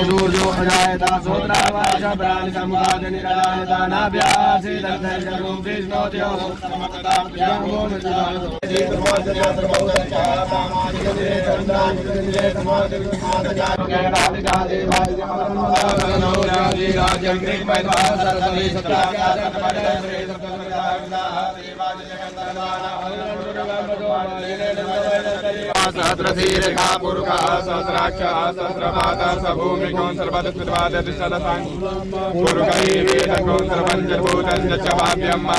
सूर्यो अजायता सोत्रावाच प्राणि संवाद निरायता नाभ्यासे दर्शनरूप विष्णोद्यो समतताभ्यामो निजानो सहस्रशीर्षा पुरुषः सहस्राक्षः सहस्रपादः सभूमिको सर्वदस्कृतवादतिशतसां पुरुषैवेदको सर्वञ्जभूतं च भाव्यं मा